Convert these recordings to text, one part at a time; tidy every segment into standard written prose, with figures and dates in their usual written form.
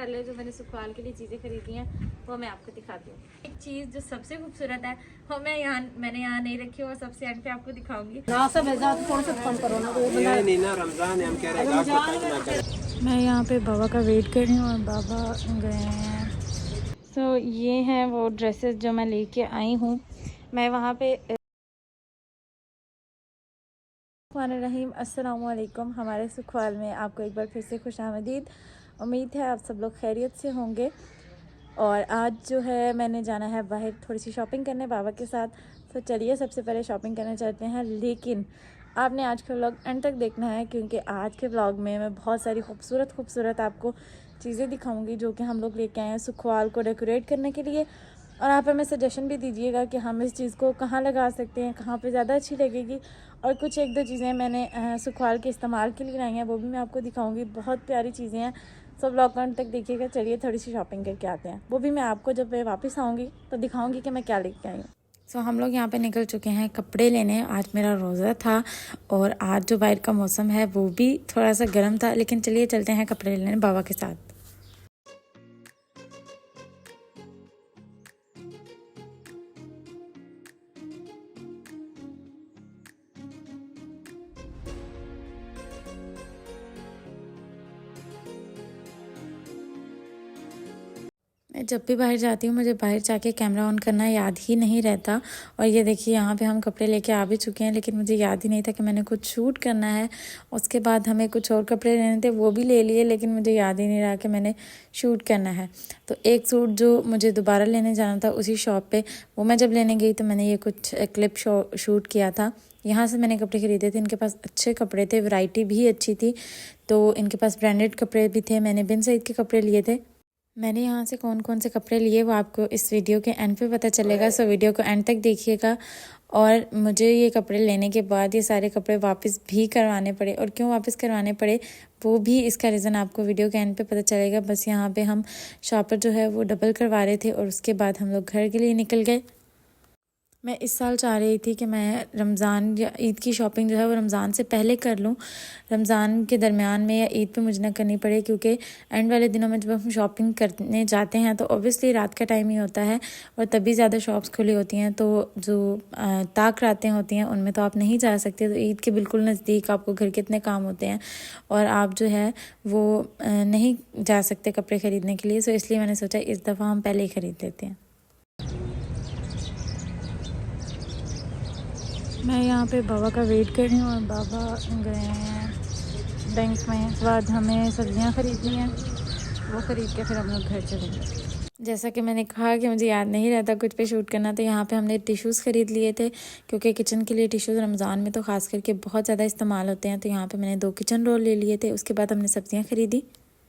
पहले जो मैंने सुखवाल के लिए चीज़ें खरीदी हैं वो मैं आपको दिखाती हूँ। एक चीज़ जो सबसे खूबसूरत है वो मैंने यहाँ नहीं रखी और सबसे एंड पे आपको दिखाऊंगी। मैं यहाँ पे बाबा का वेट कर रही हूँ और बाबा गए हैं। सो ये हैं वो ड्रेसेस जो मैं लेके आई हूँ। मैं वहाँ पे रहीम अस्सलाम वालेकुम। हमारे सुखवाल में आपको एक बार फिर से खुशामदीद। उम्मीद है आप सब लोग खैरियत से होंगे। और आज जो है मैंने जाना है बाहर थोड़ी सी शॉपिंग करने बाबा के साथ। तो चलिए सबसे पहले शॉपिंग करने चलते हैं, लेकिन आपने आज का व्लॉग एंड तक देखना है क्योंकि आज के व्लॉग में मैं बहुत सारी खूबसूरत आपको चीज़ें दिखाऊंगी जो कि हम लोग लेके आए हैं सुखवाल को डेकोरेट करने के लिए। और आप हमें सजेशन भी दीजिएगा कि हम इस चीज़ को कहाँ लगा सकते हैं, कहाँ पे ज़्यादा अच्छी लगेगी। और कुछ एक दो चीज़ें मैंने सुखवाल के इस्तेमाल के लिए लाई हैं, वो भी मैं आपको दिखाऊंगी। बहुत प्यारी चीज़ें हैं, सब व्लॉग एंड तक देखिएगा। चलिए थोड़ी सी शॉपिंग करके आते हैं, वो भी मैं आपको जब मैं वापस आऊँगी तो दिखाऊँगी कि मैं क्या लेके आई हूँ। सो हम लोग यहाँ पे निकल चुके हैं कपड़े लेने। आज मेरा रोज़ा था और आज जो बाहर का मौसम है वो भी थोड़ा सा गर्म था, लेकिन चलिए चलते हैं कपड़े लेने बाबा के साथ। मैं जब भी बाहर जाती हूँ मुझे बाहर जाके कैमरा ऑन करना याद ही नहीं रहता। और ये देखिए यहाँ पे हम कपड़े लेके आ भी चुके हैं, लेकिन मुझे याद ही नहीं था कि मैंने कुछ शूट करना है। उसके बाद हमें कुछ और कपड़े लेने थे, वो भी ले लिए, लेकिन मुझे याद ही नहीं रहा कि मैंने शूट करना है। तो एक सूट जो मुझे दोबारा लेने जाना था उसी शॉप पर, वो मैं जब लेने गई तो मैंने ये कुछ क्लिप शूट किया था। यहाँ से मैंने कपड़े ख़रीदे थे, इनके पास अच्छे कपड़े थे, वैरायटी भी अच्छी थी। तो इनके पास ब्रांडेड कपड़े भी थे। मैंने बिन सईद के कपड़े लिए थे। मैंने यहाँ से कौन कौन से कपड़े लिए वो आपको इस वीडियो के एंड पे पता चलेगा। सो वीडियो को एंड तक देखिएगा। और मुझे ये कपड़े लेने के बाद ये सारे कपड़े वापस भी करवाने पड़े, और क्यों वापस करवाने पड़े वो भी इसका रीज़न आपको वीडियो के एंड पे पता चलेगा। बस यहाँ पे हम शॉपर जो है वो डबल करवा रहे थे और उसके बाद हम लोग घर के लिए निकल गए। मैं इस साल चाह रही थी कि मैं रमज़ान या ईद की शॉपिंग जो है वो रमज़ान से पहले कर लूँ, रमज़ान के दरमियान में या ईद पे मुझे ना करनी पड़े, क्योंकि एंड वाले दिनों में जब हम शॉपिंग करने जाते हैं तो ऑब्वियसली रात का टाइम ही होता है और तभी ज़्यादा शॉप्स खुली होती हैं। तो जो ताक रातें होती हैं उनमें तो आप नहीं जा सकते। तो ईद के बिल्कुल नज़दीक आपको घर के इतने काम होते हैं और आप जो है वो नहीं जा सकते कपड़े ख़रीदने के लिए। सो इसलिए मैंने सोचा इस दफ़ा हम पहले ही ख़रीद लेते हैं। मैं यहाँ पे बाबा का वेट कर रही हूँ और बाबा गए हैं बैंक में। उसके बाद हमें सब्जियाँ ख़रीदनी हैं, वो ख़रीद के फिर हम लोग घर चलेंगे। जैसा कि मैंने कहा कि मुझे याद नहीं रहता कुछ पे शूट करना, तो यहाँ पे हमने टिश्यूज़ ख़रीद लिए थे, क्योंकि किचन के लिए टिश्यूज़ रमज़ान में तो ख़ास करके बहुत ज़्यादा इस्तेमाल होते हैं। तो यहाँ पे मैंने 2 किचन रोल ले लिए थे। उसके बाद हमने सब्जियाँ ख़रीदी।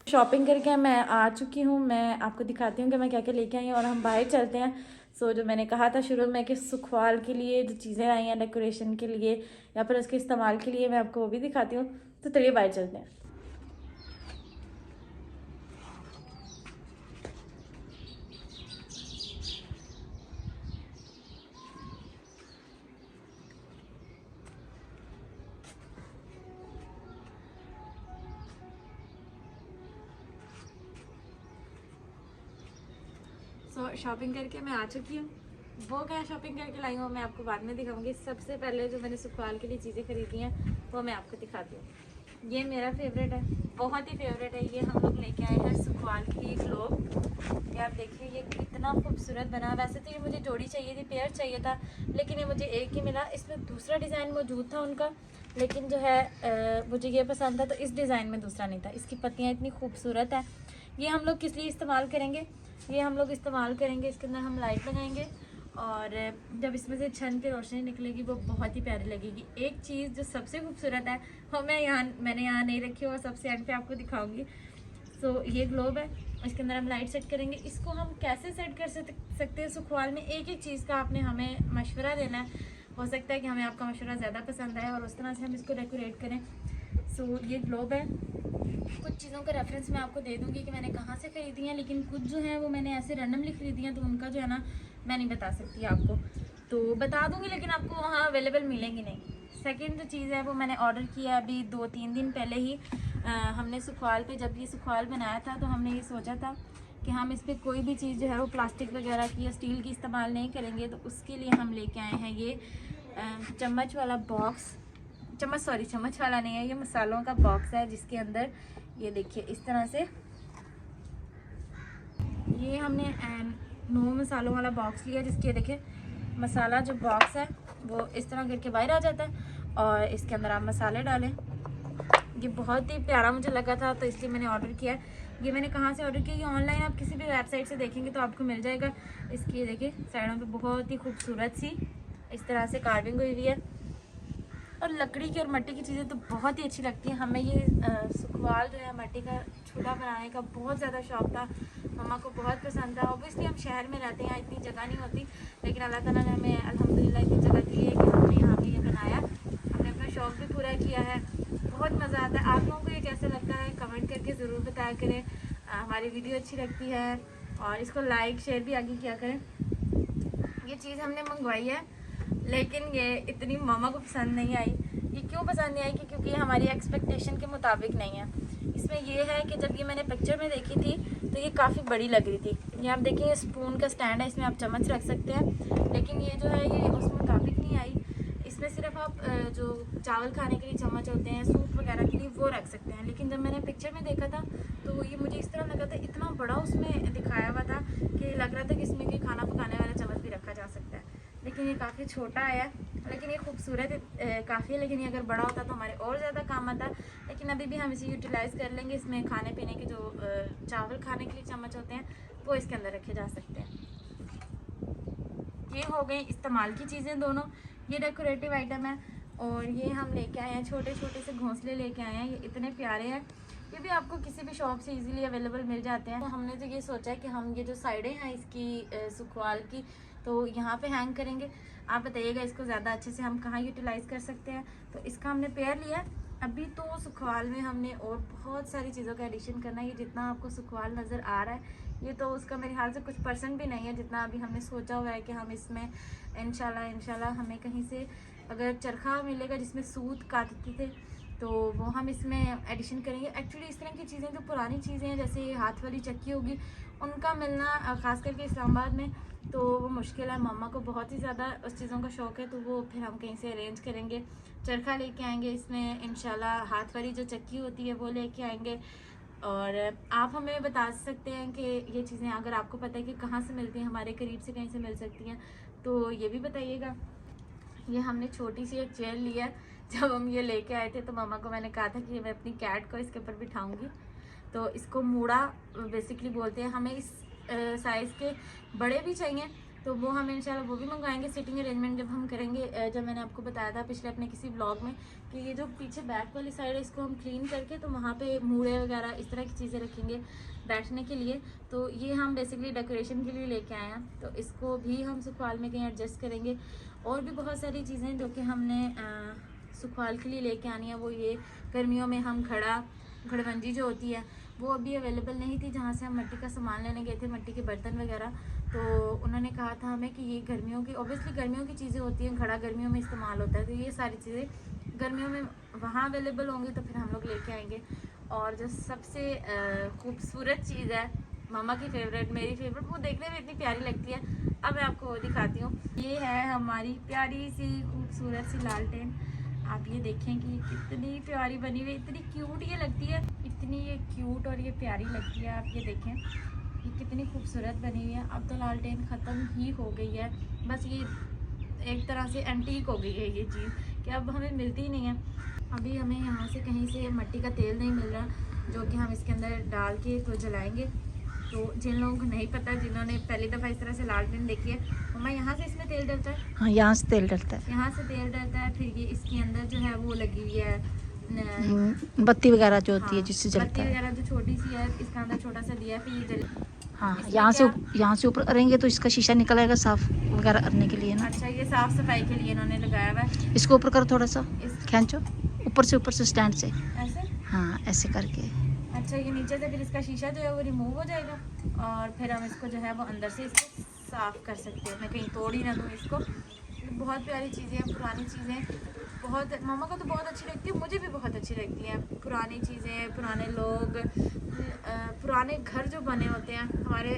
शॉपिंग करके मैं आ चुकी हूँ। मैं आपको दिखाती हूँ कि मैं क्या क्या लेके आई हूँ और हम बाहर चलते हैं। सो जो मैंने कहा था शुरू में कि सुखवाल के लिए जो चीज़ें आई हैं डेकोरेशन के लिए या फिर उसके इस्तेमाल के लिए, मैं आपको वो भी दिखाती हूँ। तो चलिए बाहर चलते हैं। शॉपिंग करके मैं आ चुकी हूँ। वो क्या शॉपिंग करके लाई हूँ मैं आपको बाद में दिखाऊंगी। सबसे पहले जो मैंने सुखवाल के लिए चीज़ें खरीदी हैं वो मैं आपको दिखाती हूँ। ये मेरा फेवरेट है, बहुत ही फेवरेट है। ये हम लोग लेके आए हैं सुखवाल की ग्लोब। ये आप देखिए ये कितना खूबसूरत बना। वैसे तो ये मुझे जोड़ी चाहिए थी, पेयर चाहिए था, लेकिन ये मुझे एक ही मिला। इसमें दूसरा डिज़ाइन मौजूद था उनका, लेकिन जो है मुझे ये पसंद था तो इस डिज़ाइन में दूसरा नहीं था। इसकी पत्तियाँ इतनी खूबसूरत है। ये हम लोग किस लिए इस्तेमाल करेंगे, ये हम लोग इस्तेमाल करेंगे, इसके अंदर हम लाइट लगाएंगे और जब इसमें से छन के रोशनी निकलेगी वो बहुत ही प्यारी लगेगी। एक चीज़ जो सबसे खूबसूरत है वो मैंने यहाँ नहीं रखी और सबसे एंड पे आपको दिखाऊंगी। सो ये ग्लोब है, इसके अंदर हम लाइट सेट करेंगे। इसको हम कैसे सेट कर सकते हैं सुखवाल में, एक एक चीज़ का आपने हमें मशवरा देना है। हो सकता है कि हमें आपका मशवरा ज़्यादा पसंद आए और उस तरह से हम इसको डेकोरेट करें। सो ये ग्लोब है। कुछ चीज़ों का रेफरेंस मैं आपको दे दूंगी कि मैंने कहाँ से ख़रीदी हैं, लेकिन कुछ जो है वो मैंने ऐसे रैंडमली ख़रीदी हैं, तो उनका जो है ना मैं नहीं बता सकती आपको। तो बता दूंगी लेकिन आपको वहाँ अवेलेबल मिलेंगी नहीं। सेकंड जो चीज़ है वो मैंने ऑर्डर किया अभी 2-3 दिन पहले ही। हमने सुखवाल पे जब ये सुखवाल बनाया था तो हमने ये सोचा था कि हम इस पर कोई भी चीज़ जो है वो प्लास्टिक वगैरह की या स्टील की इस्तेमाल नहीं करेंगे। तो उसके लिए हम लेके आए हैं ये चम्मच वाला बॉक्स। चम्मच वाला नहीं है, ये मसालों का बॉक्स है जिसके अंदर ये देखिए इस तरह से ये हमने 9 मसालों वाला बॉक्स लिया, जिसके देखिए मसाला जो बॉक्स है वो इस तरह करके बाहर आ जाता है और इसके अंदर आप मसाले डालें। ये बहुत ही प्यारा मुझे लगा था तो इसलिए मैंने ऑर्डर किया। ये मैंने कहाँ से ऑर्डर किया, ये ऑनलाइन आप किसी भी वेबसाइट से देखेंगे तो आपको मिल जाएगा। इसकी देखिए साइडों पे बहुत ही खूबसूरत सी इस तरह से कार्विंग हुई हुई है और लकड़ी की और मिट्टी की चीज़ें तो बहुत ही अच्छी लगती हैं। हमें ये सुखवाल जो है मिट्टी का चूल्हा बनाने का बहुत ज़्यादा शौक़ था, मम्मा को बहुत पसंद था। ऑब्वियसली हम शहर में रहते हैं, इतनी जगह नहीं होती, लेकिन अल्लाह ताला ने हमें अल्हम्दुलिल्लाह इतनी जगह दी है कि हमने यहाँ पे ये बनाया, हमने अपना शौक़ भी पूरा किया है। बहुत मज़ा आता है। आप लोगों को ये कैसा लगता है कमेंट करके ज़रूर बताया करें। हमारी वीडियो अच्छी लगती है और इसको लाइक शेयर भी आगे किया करें। ये चीज़ हमने मंगवाई है लेकिन ये इतनी मामा को पसंद नहीं आई। ये क्यों पसंद नहीं आई कि क्योंकि ये हमारी एक्सपेक्टेशन के मुताबिक नहीं है। इसमें ये है कि जब ये मैंने पिक्चर में देखी थी तो ये काफ़ी बड़ी लग रही थी। ये आप देखिए स्पून का स्टैंड है, इसमें आप चम्मच रख सकते हैं, लेकिन ये जो है ये उस मुताबिक नहीं आई। इसमें सिर्फ आप जो चावल खाने के लिए चम्मच होते हैं सूप वगैरह के लिए वो रख सकते हैं। लेकिन जब मैंने पिक्चर में देखा था तो ये मुझे इस तरह लगा था, इतना बड़ा उसमें दिखाया हुआ था कि लग रहा था कि इसमें कि खाना पकाने वाला चम्मच भी रखा जा सकता है। लेकिन ये काफ़ी छोटा आया, लेकिन ये खूबसूरत काफ़ी है। लेकिन ये अगर बड़ा होता तो हमारे और ज़्यादा काम आता। लेकिन अभी भी हम इसे यूटिलाइज़ कर लेंगे। इसमें खाने पीने के जो चावल खाने के लिए चम्मच होते हैं वो इसके अंदर रखे जा सकते हैं। ये हो गई इस्तेमाल की चीज़ें दोनों। ये डेकोरेटिव आइटम है और ये हम लेके आए हैं छोटे छोटे से घोंसले लेके आए हैं। ये इतने प्यारे हैं, ये भी आपको किसी भी शॉप से इजीली अवेलेबल मिल जाते हैं। तो हमने तो ये सोचा है कि हम ये जो साइडें हैं इसकी सुखवाल की तो यहाँ पे हैंग करेंगे। आप बताइएगा इसको ज़्यादा अच्छे से हम कहाँ यूटिलाइज़ कर सकते हैं। तो इसका हमने पेयर लिया। अभी तो सुखवाल में हमने और बहुत सारी चीज़ों का एडिशन करना है। ये जितना आपको सुखवाल नज़र आ रहा है ये तो उसका मेरे ख्याल से कुछ % भी नहीं है जितना अभी हमने सोचा हुआ है कि हम इसमें इंशाल्लाह हमें कहीं से अगर चरखा मिलेगा जिसमें सूत काटते थे तो वो हम इसमें एडिशन करेंगे। एक्चुअली इस तरह की चीज़ें जो पुरानी चीज़ें हैं जैसे हाथ वाली चक्की होगी उनका मिलना ख़ास करके इस्लामाबाद में तो वो मुश्किल है। मम्मा को बहुत ही ज़्यादा उस चीज़ों का शौक़ है तो वो फिर हम कहीं से अरेंज करेंगे, चरखा लेके आएंगे। इसमें इंशाल्लाह हाथ वाली जो चक्की होती है वो लेके आएंगे। और आप हमें बता सकते हैं कि ये चीज़ें अगर आपको पता है कि कहाँ से मिलती हैं, हमारे करीब से कहीं से मिल सकती हैं तो ये भी बताइएगा। ये हमने छोटी सी एक चेयर लिया। जब हम ये लेके आए थे तो मम्मा को मैंने कहा था कि मैं अपनी कैट को इसके ऊपर बिठाऊंगी। तो इसको मूड़ा बेसिकली बोलते हैं। हमें इस साइज़ के बड़े भी चाहिए तो वो हम इंशाल्लाह वो भी मंगवाएंगे। सीटिंग अरेंजमेंट जब हम करेंगे, जब मैंने आपको बताया था पिछले अपने किसी ब्लॉग में कि ये जो पीछे बैक वाली साइड है इसको हम क्लीन करके तो वहाँ पे मूड़े वगैरह इस तरह की चीज़ें रखेंगे बैठने के लिए। तो ये हम बेसिकली डेकोरेशन के लिए लेके आए हैं तो इसको भी हम सुखवाल में कहीं एडजस्ट करेंगे। और भी बहुत सारी चीज़ें जो कि हमने सुखवाल के लिए लेके आनी है वो ये गर्मियों में हम घड़वंजी जो होती है वो अभी अवेलेबल नहीं थी। जहाँ से हम मिट्टी का सामान लेने गए थे, मिट्टी के बर्तन वगैरह, तो उन्होंने कहा था हमें कि ये गर्मियों की ऑब्वियसली गर्मियों की चीज़ें होती हैं, घड़ा गर्मियों में इस्तेमाल होता है तो ये सारी चीज़ें गर्मियों में वहाँ अवेलेबल होंगी तो फिर हम लोग लेके आएंगे। और जो सबसे खूबसूरत चीज़ है मामा की फेवरेट, मेरी फेवरेट, वो देखने में इतनी प्यारी लगती है, अब मैं आपको वो दिखाती हूँ। ये है हमारी प्यारी सी खूबसूरत सी लालटेन। आप ये देखें कि कितनी प्यारी बनी हुई, इतनी क्यूट ये लगती है, इतनी ये क्यूट और ये प्यारी लगती है। आप ये देखें ये कितनी खूबसूरत बनी हुई है। अब तो लालटेन ख़त्म ही हो गई है, बस ये एक तरह से एंटीक हो गई है ये चीज़ कि अब हमें मिलती ही नहीं है। अभी हमें यहाँ से कहीं से मिट्टी का तेल नहीं मिल रहा जो कि हम इसके अंदर डाल के तो जलाएंगे। तो जिन लोगों को नहीं पता, जिन्होंने पहली दफ़ा इस तरह से लालटेन देखी है, मम्मा यहाँ से इसमें तेल डलता है। हाँ, यहाँ से तेल डलता है, यहाँ से तेल डलता है। फिर ये इसके अंदर जो है वो लगी हुई है बत्ती वगैरह जो होती है हाँ, जिससे जलता बत्ती है। वगैरह जो छोटी सी है इसका अंदर छोटा सा दिया है फिर ये जल। हाँ, यहाँ से ऊपर करेंगे तो इसका शीशा निकल आएगा साफ वगैरह करने के लिए ना। अच्छा, ये साफ सफाई के लिए इन्होंने लगाया हुआ है। इसको ऊपर करो थोड़ा सा, खींचो ऊपर से स्टैंड से, ऐसे हाँ ऐसे करके। अच्छा, ये नीचे से फिर इसका शीशा जो है वो रिमूव हो जाएगा और फिर हम इसको जो है वो अंदर से इसको साफ़ कर सकते हैं। मैं कहीं तोड़ ही ना दूँ इसको। बहुत प्यारी चीज़ें हैं, पुरानी चीज़ें बहुत, मम्मा को तो बहुत अच्छी लगती है, मुझे भी बहुत अच्छी लगती है पुरानी चीज़ें, पुराने लोग, पुराने घर जो बने होते हैं हमारे,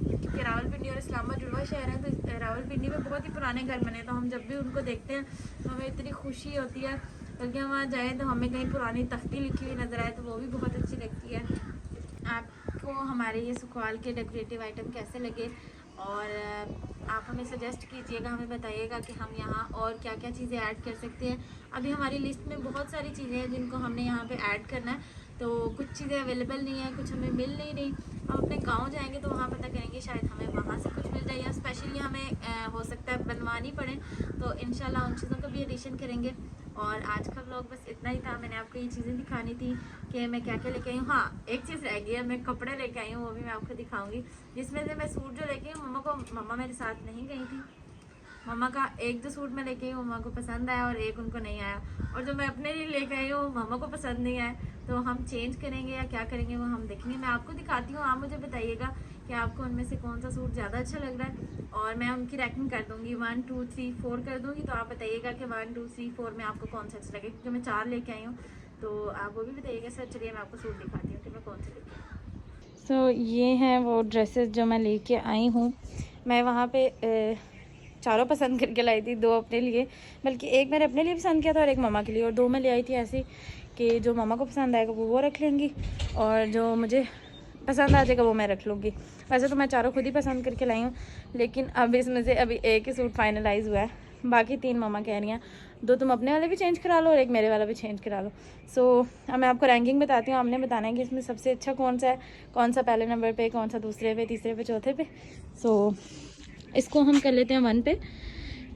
क्योंकि रावलपिंडी और इस्लामाबाद जुड़वा शहर है, तो रावलपिंडी में बहुत ही पुराने घर बने, तो हम जब भी उनको देखते हैं तो हमें इतनी खुशी होती है। बल्कि हम वहाँ जाएँ तो हमें कहीं पुरानी तख्ती लिखी हुई नज़र आए तो वो भी बहुत अच्छी लगती है। आपको हमारे ये सुखवाल के डेकोरेटिव आइटम कैसे लगे, और आप हमें सजेस्ट कीजिएगा, हमें बताइएगा कि हम यहाँ और क्या क्या चीज़ें ऐड कर सकते हैं। अभी हमारी लिस्ट में बहुत सारी चीज़ें हैं जिनको हमने यहाँ पे ऐड करना है, तो कुछ चीज़ें अवेलेबल नहीं है, कुछ हमें मिल नहीं रही। हम अपने गांव जाएंगे तो वहाँ पता करेंगे, शायद हमें वहाँ से कुछ मिल जाए, या स्पेशली हमें हो सकता है बनवानी पड़े, तो इंशाल्लाह उन चीज़ों का भी एडिशन करेंगे। और आज का व्लॉग बस इतना ही था, मैंने आपको ये चीज़ें दिखानी थी कि मैं क्या क्या लेके आई हूँ। हाँ, एक चीज़ रह गई है, मैं कपड़े लेके आई हूँ, वो भी मैं आपको दिखाऊंगी। जिसमें से मैं सूट जो लेके आई हूँ, मम्मा मेरे साथ नहीं गई थी, मम्मा का एक दो सूट मैं लेके आई हूँ, मम्मा को पसंद आया और एक उनको नहीं आया, और जो मैं अपने लिए लेके आई हूँ मम्मा को पसंद नहीं आया। तो हम चेंज करेंगे या क्या करेंगे वो हम देखेंगे, मैं आपको दिखाती हूँ, आप मुझे बताइएगा कि आपको उनमें से कौन सा सूट ज़्यादा अच्छा लग रहा है, और मैं उनकी रैंकिंग कर दूँगी, 1 2 3 4 कर दूँगी। तो आप बताइएगा कि 1 2 3 4 में आपको कौन सा अच्छा लगे, क्योंकि मैं 4 लेके आई हूँ, तो आप वो भी बताइएगा। सर चलिए मैं आपको सूट दिखाती हूँ कि मैं कौन सा लेके आई। सो ये हैं वो ड्रेसेस जो मैं लेके आई हूँ। मैं वहाँ पे चारों पसंद करके लाई थी, 2 अपने लिए, बल्कि एक मैंने अपने लिए पसंद किया था और एक मम्मा के लिए, और 2 मैं ले आई थी ऐसी कि जो मम्मा को पसंद आएगा वो रख लेंगी, और जो मुझे पसंद आ जाएगा वो मैं रख लूँगी। वैसे तो मैं चारों खुद ही पसंद करके लाई हूँ, लेकिन अब इसमें से अभी एक ही सूट फाइनलाइज़ हुआ है, बाकी 3 मम्मा कह रही हैं 2 तुम अपने वाले भी चेंज करा लो और एक मेरे वाला भी चेंज करा लो। सो अब मैं आपको रैंकिंग बताती हूँ, आपने बताना है कि इसमें सबसे अच्छा कौन सा है, कौन सा पहले नंबर पे, कौन सा दूसरे पे, तीसरे पे, चौथे पे। सो इसको हम कर लेते हैं 1 पे,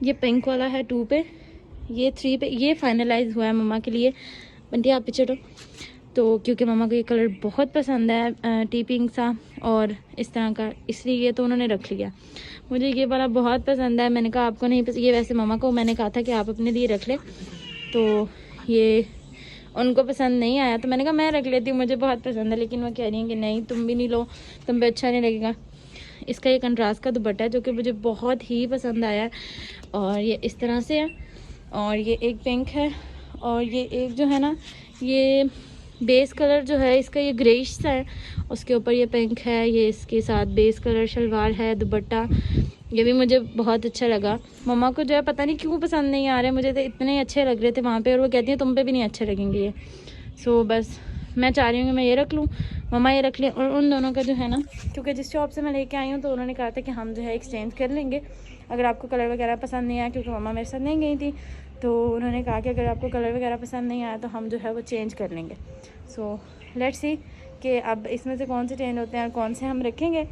ये पिंक वाला है 2 पे, ये 3 पे, ये फाइनलाइज हुआ है मम्मा के लिए। बंटी आप पीछे तो क्योंकि मम्मा को ये कलर बहुत पसंद है, टी पिंक सा और इस तरह का, इसलिए ये तो उन्होंने रख लिया। मुझे ये वाला बहुत पसंद है, मैंने कहा आपको नहीं पसंद, ये वैसे मम्मा को मैंने कहा था कि आप अपने लिए रख ले, तो ये उनको पसंद नहीं आया, तो मैंने कहा मैं रख लेती हूँ, मुझे बहुत पसंद है, लेकिन वो कह रही हैं कि नहीं तुम भी नहीं लो, तुम भी अच्छा नहीं लगेगा। इसका ये कंट्रास्ट का दुपट्टा है जो कि मुझे बहुत ही पसंद आया है, और ये इस तरह से है, और ये एक पिंक है, और ये एक जो है ना, ये बेस कलर जो है इसका ये ग्रेइश सा है, उसके ऊपर ये पिंक है, ये इसके साथ बेस कलर शलवार है, दुपट्टा, ये भी मुझे बहुत अच्छा लगा। मम्मा को जो है पता नहीं क्यों पसंद नहीं आ रहे, मुझे तो इतने अच्छे लग रहे थे वहाँ पे, और वो कहती हैं तुम पे भी नहीं अच्छे लगेंगे ये। सो बस मैं चाह रही हूँ कि मैं ये रख लूँ, मम्मा ये रख लें, और उन दोनों का जो है ना, क्योंकि जिस शॉप से मैं लेके आई हूँ तो उन्होंने कहा था कि हम जो है एक्सचेंज कर लेंगे अगर आपको कलर वगैरह पसंद नहीं आया, क्योंकि मम्मा मेरे साथ नहीं गई थी, तो उन्होंने कहा कि अगर आपको कलर वगैरह पसंद नहीं आया तो हम जो है वो चेंज कर लेंगे। सो लेट्स सी कि अब इसमें से कौन से चेंज होते हैं और कौन से हम रखेंगे।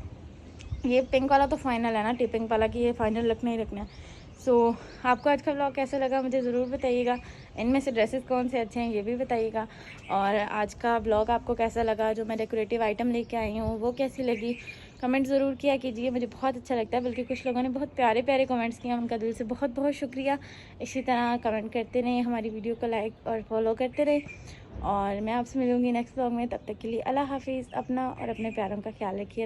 ये पिंक वाला तो फाइनल है ना, टी पिंक वाला कि ये फाइनल रखना ही रखना है। सो आपको आज का व्लॉग कैसा लगा मुझे ज़रूर बताइएगा, इनमें से ड्रेसेस कौन से अच्छे हैं ये भी बताइएगा, और आज का व्लॉग आपको कैसा लगा, जो मैं डेकोरेटिव आइटम लेके आई हूँ वो कैसी लगी, कमेंट ज़रूर किया कीजिए, मुझे बहुत अच्छा लगता है। बल्कि कुछ लोगों ने बहुत प्यारे प्यारे कमेंट्स किए, उनका दिल से बहुत बहुत शुक्रिया। इसी तरह कमेंट करते रहें, हमारी वीडियो को लाइक और फॉलो करते रहें, और मैं आपसे मिलूँगी नेक्स्ट व्लॉग में। तब तक के लिए अल्लाह हाफिज़। अपना और अपने प्यारों का ख्याल रखिए।